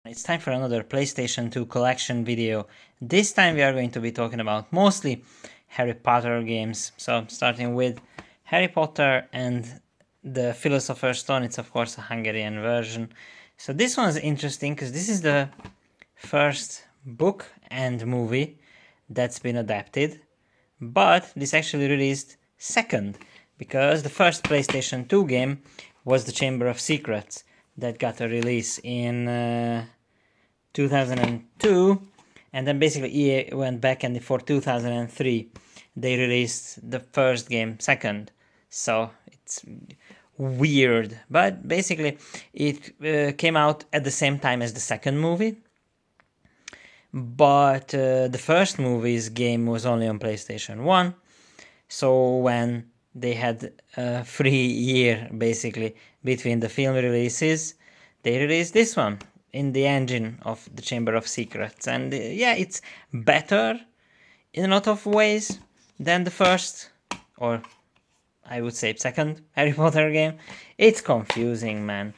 It's time for another PlayStation 2 collection video. This time we are going to be talking about mostly Harry Potter games. So starting with Harry Potter and the Philosopher's Stone, it's of course a Hungarian version. So this one's interesting because this is the first book and movie that's been adapted, but this actually released second because the first PlayStation 2 game was the Chamber of Secrets that got a release in 2002, and then basically EA went back and for 2003 they released the first game second. So it's weird, but basically it came out at the same time as the second movie, but the first movie's game was only on PlayStation 1. So when they had a free year basically between the film releases, they released this one in the engine of the Chamber of Secrets. And yeah, it's better in a lot of ways than the first, or I would say second Harry Potter game. It's confusing, man.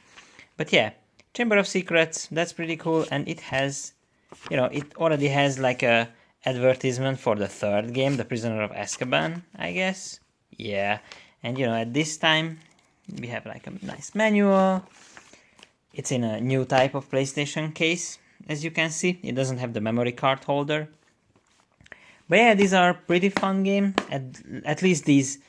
But yeah, Chamber of Secrets, that's pretty cool. And it has, it already has like a advertisement for the third game, The Prisoner of Azkaban, I guess. Yeah, and at this time we have like a nice manual. It's in a new type of PlayStation case, as you can see. It doesn't have the memory card holder. But yeah, these are pretty fun games. At least these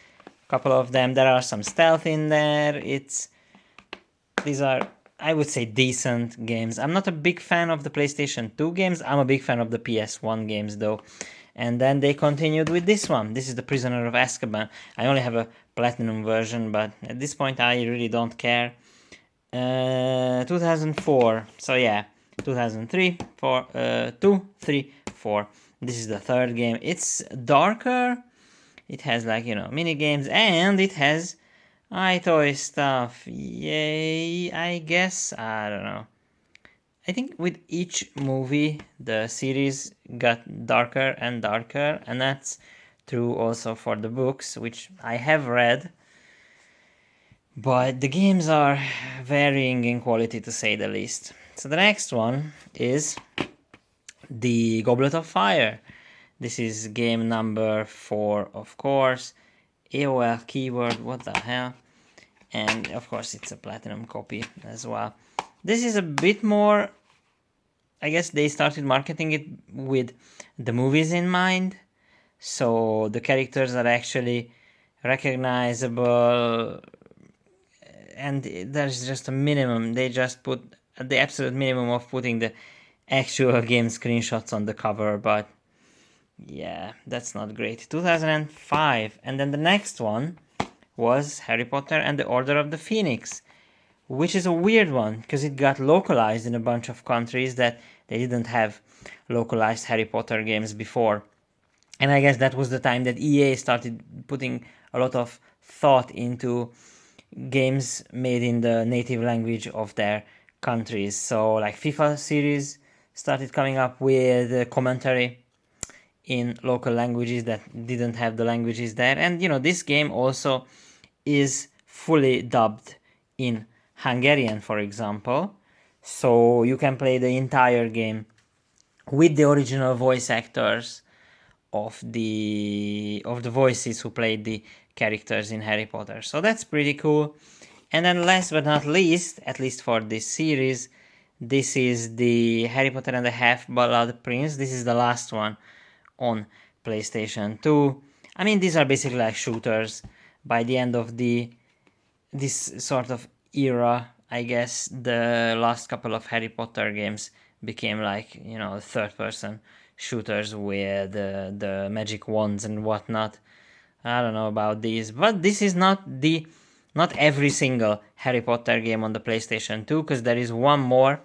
couple of them. There are some stealth in there. These are, I would say, decent games. I'm not a big fan of the PlayStation 2 games. I'm a big fan of the PS1 games though. And then they continued with this one. This is The Prisoner of Azkaban. I only have a platinum version, but at this point I really don't care. 2004. So yeah, 2003, 4, 2, 3, 4. This is the third game. It's darker. It has like, mini games, and it has iToy stuff. Yay, I guess. I don't know. I think with each movie, the series got darker and darker, and that's true also for the books, which I have read. But the games are varying in quality, to say the least. So the next one is the Goblet of Fire. This is game number 4, of course. AOL keyword, what the hell? And of course it's a platinum copy as well. This is a bit more, I guess they started marketing it with the movies in mind. So the characters are actually recognizable, and there's just a minimum. They just put the absolute minimum of putting the actual game screenshots on the cover, but yeah, that's not great. 2005, and then the next one was Harry Potter and the Order of the Phoenix, which is a weird one because it got localized in a bunch of countries that they didn't have localized Harry Potter games before. And I guess that was the time that EA started putting a lot of thought into games made in the native language of their countries. So like FIFA series started coming up with commentary in local languages that didn't have the languages there. And this game also is fully dubbed in Hungarian, for example. So you can play the entire game with the original voice actors of the voices who played the characters in Harry Potter. So that's pretty cool. And then last but not least, at least for this series, this is the Harry Potter and the Half-Blood Prince. This is the last one on PlayStation 2. I mean, these are basically like shooters. By the end of this sort of era, I guess the last couple of Harry Potter games became like, third-person shooters with the magic wands and whatnot. I don't know about these, but this is not every single Harry Potter game on the PlayStation 2, because there is one more,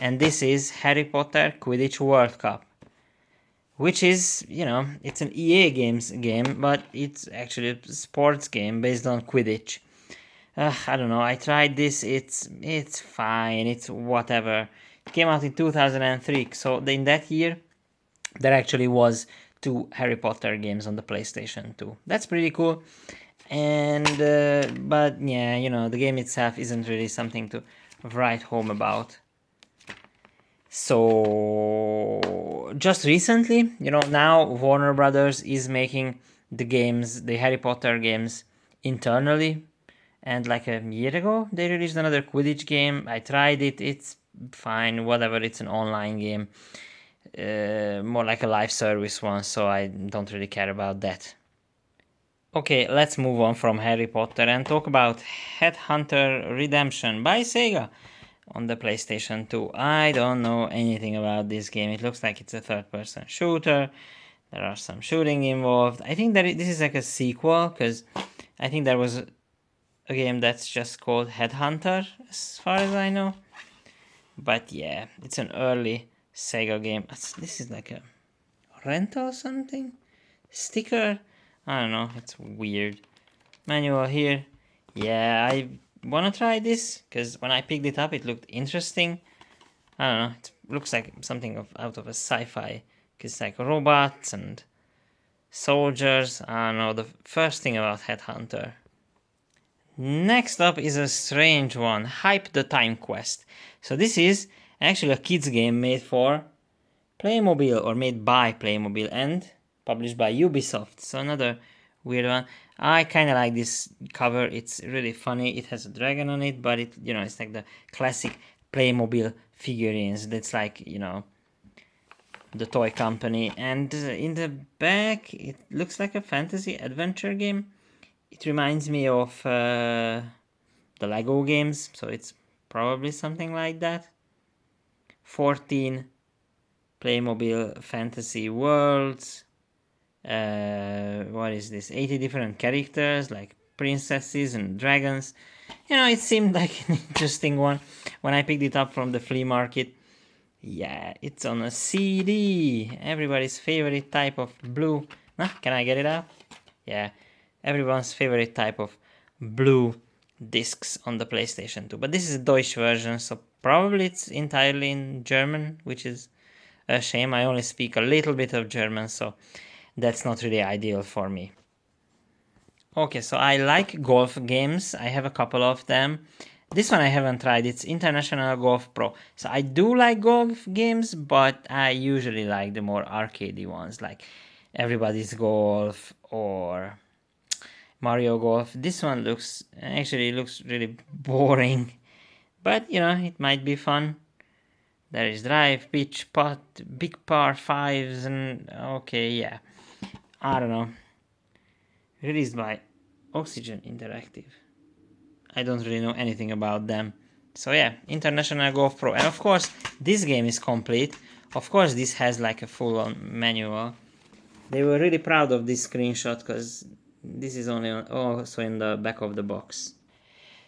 and this is Harry Potter Quidditch World Cup, which is, it's an EA games game, but it's actually a sports game based on Quidditch. I don't know, I tried this, it's fine, it's whatever. It came out in 2003, so in that year, there actually was 2 Harry Potter games on the PlayStation 2. That's pretty cool. And, but yeah, the game itself isn't really something to write home about. So just recently, now Warner Brothers is making the games, the Harry Potter games, internally. And like a year ago, they released another Quidditch game. I tried it. It's fine, whatever. It's an online game, more like a live service one. So I don't really care about that. Okay, let's move on from Harry Potter and talk about Headhunter Redemption by Sega on the PlayStation 2. I don't know anything about this game. It looks like it's a third-person shooter. There are some shooting involved. I think that this is like a sequel, because I think there was a game that's just called Headhunter, as far as I know. But yeah, it's an early Sega game. This is like a rental or something? Sticker? I don't know, it's weird. Manual here. Yeah, I wanna try this, because when I picked it up it looked interesting. I don't know, it looks like something out of a sci-fi, because it's like robots and soldiers. I don't know, the first thing about Headhunter. Next up is a strange one, Hype the Time Quest. So this is actually a kids game made for Playmobil, or made by Playmobil and published by Ubisoft. So another weird one. I kind of like this cover. It's really funny. It has a dragon on it, but it's like the classic Playmobil figurines. That's like, the toy company. And in the back, it looks like a fantasy adventure game. It reminds me of the Lego games, so it's probably something like that. 14 Playmobil Fantasy Worlds. What is this? 80 different characters, like princesses and dragons. It seemed like an interesting one when I picked it up from the flea market. Yeah, it's on a CD. Everybody's favorite type of blue. Can I get it out? Yeah, everyone's favorite type of blue discs on the PlayStation 2. But this is a Deutsch version, so probably it's entirely in German, which is a shame. I only speak a little bit of German, so that's not really ideal for me. Okay, so I like golf games. I have a couple of them. This one I haven't tried. It's International Golf Pro. So I do like golf games, but I usually like the more arcadey ones, like Everybody's Golf or Mario Golf. This one looks really boring, but it might be fun. There is drive, pitch, putt, big par fives, and okay, yeah. I don't know. Released by Oxygen Interactive. I don't really know anything about them. So yeah, International Golf Pro. And of course, this game is complete. Of course, this has like a full-on manual. They were really proud of this screenshot, because this is also in the back of the box.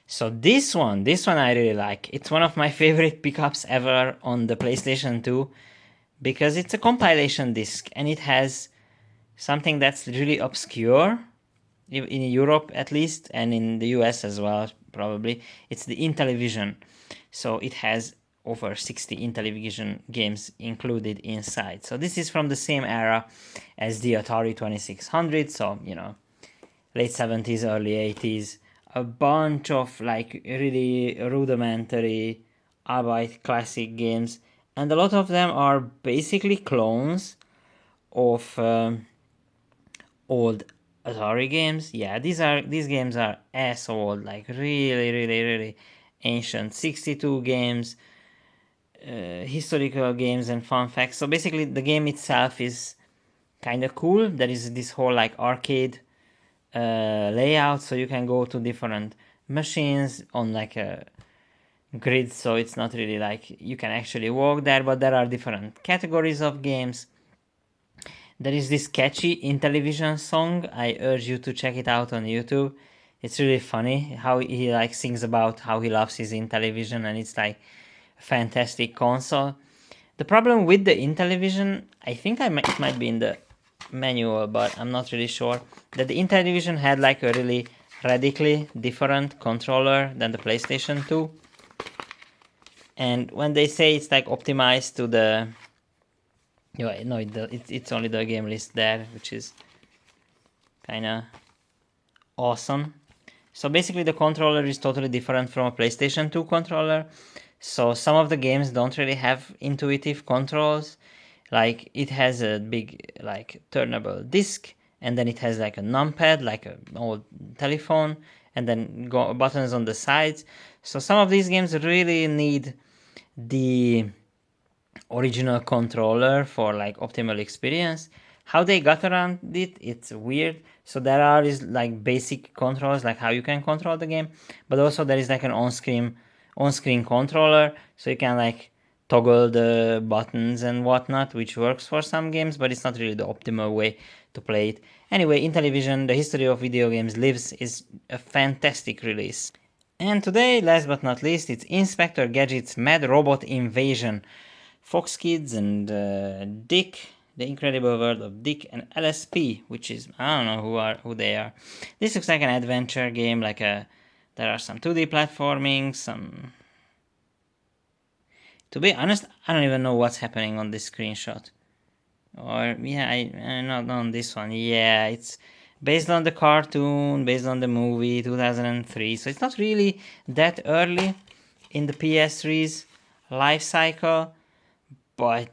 So this one I really like. It's one of my favorite pickups ever on the PlayStation 2, because it's a compilation disc and it has something that's really obscure in Europe at least, and in the US as well probably. It's the Intellivision. So it has over 60 Intellivision games included inside. So this is from the same era as the Atari 2600, so late 70s, early 80s. A bunch of like really rudimentary albeit classic games, and a lot of them are basically clones of old Atari games. Yeah, these games are ass old, like really ancient. 62 games, historical games and fun facts. So basically the game itself is kind of cool. There is this whole like arcade layout, so you can go to different machines on like a grid, so it's not really like you can actually walk there, but there are different categories of games. There is this catchy Intellivision song. I urge you to check it out on YouTube. It's really funny how he like sings about how he loves his Intellivision, and it's like a fantastic console. The problem with the Intellivision, I think it might be in the manual, but I'm not really sure, that the Intellivision had like a really radically different controller than the PlayStation 2. And when they say it's like optimized to the no, it's only the game list there, which is kind of awesome. So basically the controller is totally different from a PlayStation 2 controller. So some of the games don't really have intuitive controls. Like it has a big like turnable disc, and then it has like a numpad, like an old telephone, and then buttons on the sides. So some of these games really need the original controller for like optimal experience. How they got around it, it's weird. So there are is like basic controls, like how you can control the game, but also there is like an on-screen controller, so you can like toggle the buttons and whatnot, which works for some games, but it's not really the optimal way to play it. Anyway, Intellivision, the history of video games lives, is a fantastic release. And today, last but not least, it's Inspector Gadget's Mad Robot Invasion. Fox Kids and Dick, The Incredible World of Dick and LSP, which is I don't know who they are. This looks like an adventure game, like a there are some 2D platforming, some. To be honest, I don't even know what's happening on this screenshot. Or yeah, I not on this one. Yeah, it's based on the cartoon, based on the movie 2003. So it's not really that early in the PS3's life cycle. But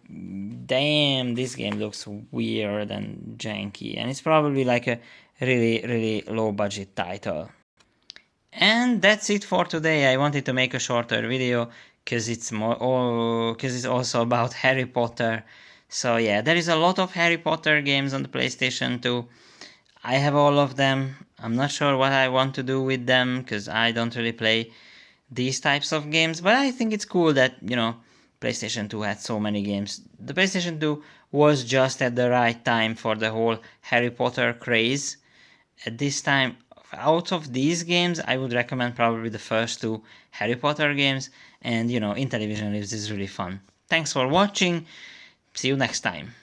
damn, this game looks weird and janky, and it's probably like a really low budget title. And that's it for today. I wanted to make a shorter video because it's also about Harry Potter. So yeah, there is a lot of Harry Potter games on the PlayStation 2. I have all of them. I'm not sure what I want to do with them because I don't really play these types of games, but I think it's cool that, PlayStation 2 had so many games. The PlayStation 2 was just at the right time for the whole Harry Potter craze. At this time, out of these games, I would recommend probably the first two Harry Potter games, and Intellivision Lives is really fun. Thanks for watching. See you next time.